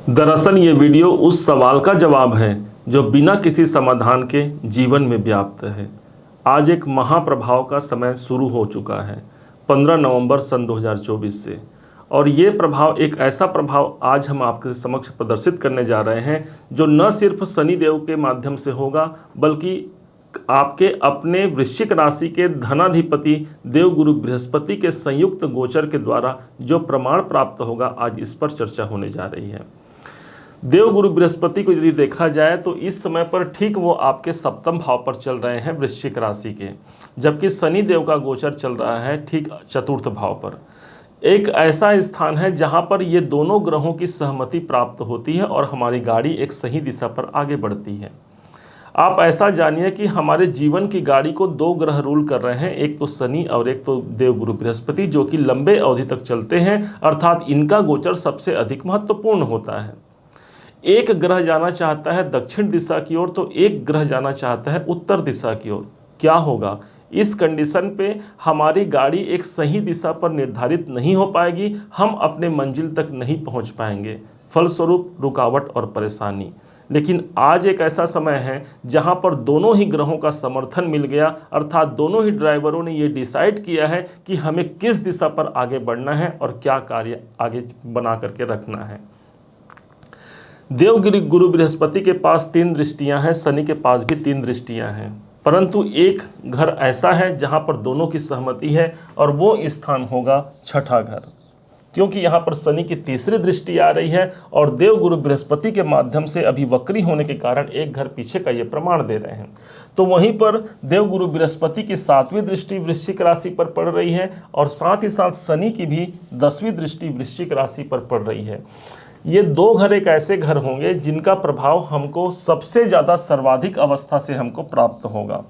दरअसल ये वीडियो उस सवाल का जवाब है जो बिना किसी समाधान के जीवन में व्याप्त है। आज एक महाप्रभाव का समय शुरू हो चुका है 15 नवंबर सन 2024 से, और ये प्रभाव एक ऐसा प्रभाव आज हम आपके समक्ष प्रदर्शित करने जा रहे हैं जो न सिर्फ शनि देव के माध्यम से होगा बल्कि आपके अपने वृश्चिक राशि के धनाधिपति देवगुरु बृहस्पति के संयुक्त गोचर के द्वारा जो प्रमाण प्राप्त होगा, आज इस पर चर्चा होने जा रही है। देवगुरु बृहस्पति को यदि देखा जाए तो इस समय पर ठीक वो आपके सप्तम भाव पर चल रहे हैं वृश्चिक राशि के, जबकि शनि देव का गोचर चल रहा है ठीक चतुर्थ भाव पर। एक ऐसा स्थान है जहां पर ये दोनों ग्रहों की सहमति प्राप्त होती है और हमारी गाड़ी एक सही दिशा पर आगे बढ़ती है। आप ऐसा जानिए कि हमारे जीवन की गाड़ी को दो ग्रह रूल कर रहे हैं, एक तो शनि और एक तो देवगुरु बृहस्पति, जो कि लंबे अवधि तक चलते हैं, अर्थात इनका गोचर सबसे अधिक महत्वपूर्ण होता है। एक ग्रह जाना चाहता है दक्षिण दिशा की ओर तो एक ग्रह जाना चाहता है उत्तर दिशा की ओर। क्या होगा इस कंडीशन पे? हमारी गाड़ी एक सही दिशा पर निर्धारित नहीं हो पाएगी, हम अपने मंजिल तक नहीं पहुंच पाएंगे, फलस्वरूप रुकावट और परेशानी। लेकिन आज एक ऐसा समय है जहां पर दोनों ही ग्रहों का समर्थन मिल गया, अर्थात दोनों ही ड्राइवरों ने ये डिसाइड किया है कि हमें किस दिशा पर आगे बढ़ना है और क्या कार्य आगे बना करके रखना है। देवगुरु बृहस्पति के पास 3 दृष्टियां हैं, शनि के पास भी 3 दृष्टियां हैं, परंतु एक घर ऐसा है जहां पर दोनों की सहमति है और वो स्थान होगा छठा घर, क्योंकि यहाँ पर शनि की तीसरी दृष्टि आ रही है और देवगुरु बृहस्पति के माध्यम से अभी वक्री होने के कारण एक घर पीछे का ये प्रमाण दे रहे हैं। तो वहीं पर देवगुरु बृहस्पति की 7वीं दृष्टि वृश्चिक राशि पर पड़ रही है और साथ ही साथ शनि की भी 10वीं दृष्टि वृश्चिक राशि पर पड़ रही है। ये दो घर एक ऐसे घर होंगे जिनका प्रभाव हमको सबसे ज़्यादा सर्वाधिक अवस्था से हमको प्राप्त होगा।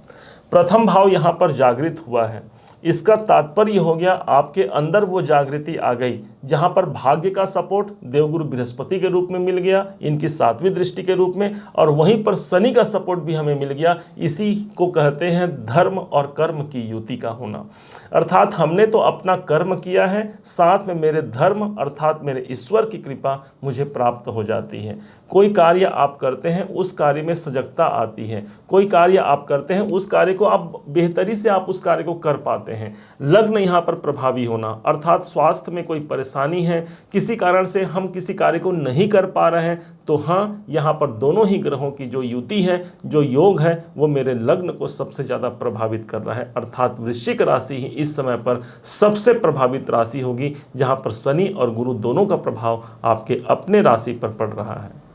प्रथम भाव यहाँ पर जागृत हुआ है, इसका तात्पर्य हो गया आपके अंदर वो जागृति आ गई जहां पर भाग्य का सपोर्ट देवगुरु बृहस्पति के रूप में मिल गया, इनकी 7वीं दृष्टि के रूप में, और वहीं पर शनि का सपोर्ट भी हमें मिल गया। इसी को कहते हैं धर्म और कर्म की युति का होना, अर्थात हमने तो अपना कर्म किया है, साथ में मेरे धर्म अर्थात मेरे ईश्वर की कृपा मुझे प्राप्त हो जाती है। कोई कार्य आप करते हैं उस कार्य में सजगता आती है, कोई कार्य आप करते हैं उस कार्य को आप बेहतरी से आप उस कार्य को कर पाते हैं। लग्न यहाँ पर प्रभावी होना, अर्थात स्वास्थ्य में कोई परेशानी है, किसी कारण से हम किसी कार्य को नहीं कर पा रहे हैं, तो हाँ, यहाँ पर दोनों ही ग्रहों की जो युति है, जो योग है, वो मेरे लग्न को सबसे ज़्यादा प्रभावित कर रहा है, अर्थात वृश्चिक राशि ही इस समय पर सबसे प्रभावित राशि होगी, जहाँ पर शनि और गुरु दोनों का प्रभाव आपके अपने राशि पर पड़ रहा है।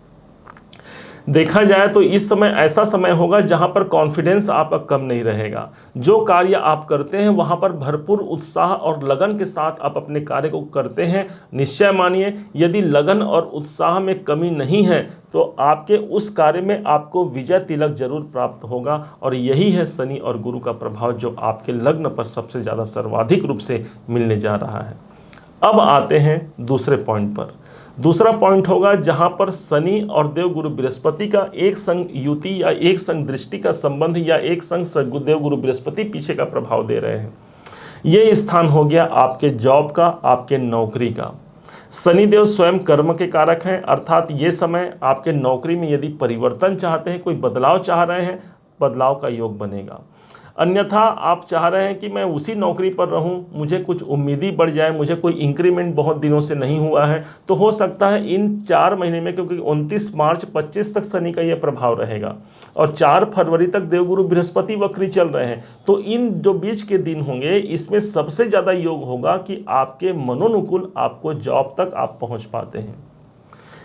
देखा जाए तो इस समय ऐसा समय होगा जहां पर कॉन्फिडेंस आपका कम नहीं रहेगा। जो कार्य आप करते हैं वहां पर भरपूर उत्साह और लगन के साथ आप अपने कार्य को करते हैं। निश्चय मानिए, यदि लगन और उत्साह में कमी नहीं है तो आपके उस कार्य में आपको विजय तिलक जरूर प्राप्त होगा, और यही है शनि और गुरु का प्रभाव जो आपके लग्न पर सबसे ज़्यादा सर्वाधिक रूप से मिलने जा रहा है। अब आते हैं दूसरे पॉइंट पर। दूसरा पॉइंट होगा जहां पर शनि और देवगुरु बृहस्पति का एक संग युति या एक संग दृष्टि का संबंध या एक संग देवगुरु बृहस्पति पीछे का प्रभाव दे रहे हैं। ये स्थान हो गया आपके जॉब का, आपके नौकरी का। शनिदेव स्वयं कर्म के कारक हैं, अर्थात ये समय आपके नौकरी में यदि परिवर्तन चाहते हैं, कोई बदलाव चाह रहे हैं, बदलाव का योग बनेगा। अन्यथा आप चाह रहे हैं कि मैं उसी नौकरी पर रहूं, मुझे कुछ उम्मीदी बढ़ जाए, मुझे कोई इंक्रीमेंट बहुत दिनों से नहीं हुआ है, तो हो सकता है इन 4 महीने में, क्योंकि 29 मार्च 25 तक शनि का यह प्रभाव रहेगा और 4 फरवरी तक देवगुरु बृहस्पति वक्री चल रहे हैं, तो इन जो बीच के दिन होंगे इसमें सबसे ज़्यादा योग होगा कि आपके मनोनुकूल आपको जॉब तक आप पहुँच पाते हैं।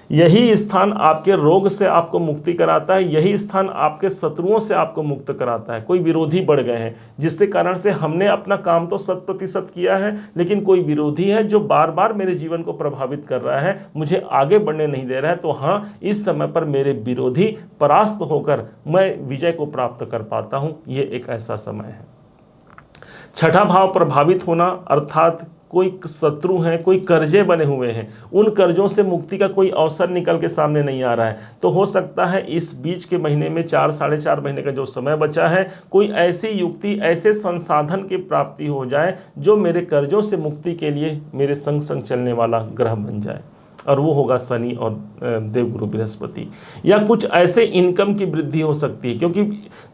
यही स्थान आपके रोग से आपको मुक्ति कराता है, यही स्थान आपके शत्रुओं से आपको मुक्त कराता है। कोई विरोधी बढ़ गए हैं जिसके कारण से हमने अपना काम तो 100% किया है, लेकिन कोई विरोधी है जो बार बार मेरे जीवन को प्रभावित कर रहा है, मुझे आगे बढ़ने नहीं दे रहा है, तो हाँ, इस समय पर मेरे विरोधी परास्त होकर मैं विजय को प्राप्त कर पाता हूँ। ये एक ऐसा समय है। छठा भाव प्रभावित होना, अर्थात कोई शत्रु हैं, कोई कर्जे बने हुए हैं, उन कर्जों से मुक्ति का कोई अवसर निकल के सामने नहीं आ रहा है, तो हो सकता है इस बीच के महीने में 4 साढ़े 4 महीने का जो समय बचा है, कोई ऐसी युक्ति, ऐसे संसाधन की प्राप्ति हो जाए जो मेरे कर्जों से मुक्ति के लिए मेरे संग संग चलने वाला ग्रह बन जाए। और वो होगा शनि और देवगुरु बृहस्पति। या कुछ ऐसे इनकम की वृद्धि हो सकती है, क्योंकि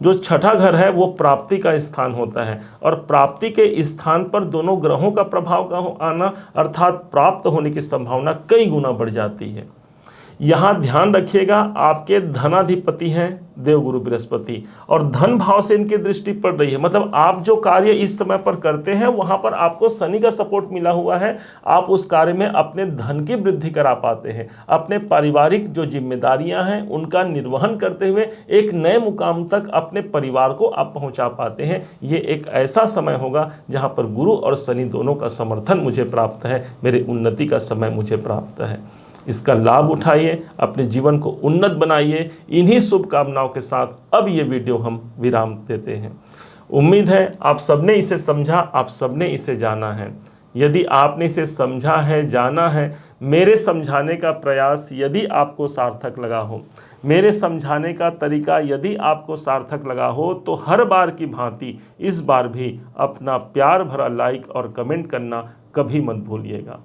जो छठा घर है वो प्राप्ति का स्थान होता है, और प्राप्ति के स्थान पर दोनों ग्रहों का प्रभाव का आना अर्थात प्राप्त होने की संभावना कई गुना बढ़ जाती है। यहाँ ध्यान रखिएगा, आपके धनाधिपति हैं देवगुरु बृहस्पति, और धन भाव से इनकी दृष्टि पड़ रही है। मतलब आप जो कार्य इस समय पर करते हैं वहां पर आपको शनि का सपोर्ट मिला हुआ है। आप उस कार्य में अपने धन की वृद्धि करा पाते हैं, अपने पारिवारिक जो जिम्मेदारियां हैं उनका निर्वहन करते हुए एक नए मुकाम तक अपने परिवार को आप पहुंचा पाते हैं। ये एक ऐसा समय होगा जहां पर गुरु और शनि दोनों का समर्थन मुझे प्राप्त है, मेरे उन्नति का समय मुझे प्राप्त है। इसका लाभ उठाइए, अपने जीवन को उन्नत बनाइए। इन्हीं शुभकामनाओं के साथ अब ये वीडियो हम विराम देते हैं। उम्मीद है आप सबने इसे समझा, आप सबने इसे जाना है। यदि आपने इसे समझा है, जाना है, मेरे समझाने का प्रयास यदि आपको सार्थक लगा हो, मेरे समझाने का तरीका यदि आपको सार्थक लगा हो, तो हर बार की भांति इस बार भी अपना प्यार भरा लाइक और कमेंट करना कभी मत भूलिएगा।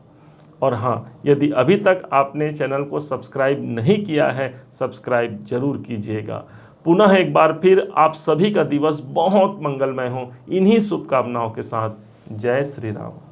और हाँ, यदि अभी तक आपने चैनल को सब्सक्राइब नहीं किया है, सब्सक्राइब जरूर कीजिएगा। पुनः एक बार फिर आप सभी का दिवस बहुत मंगलमय हो, इन्हीं शुभकामनाओं के साथ। जय श्री राम।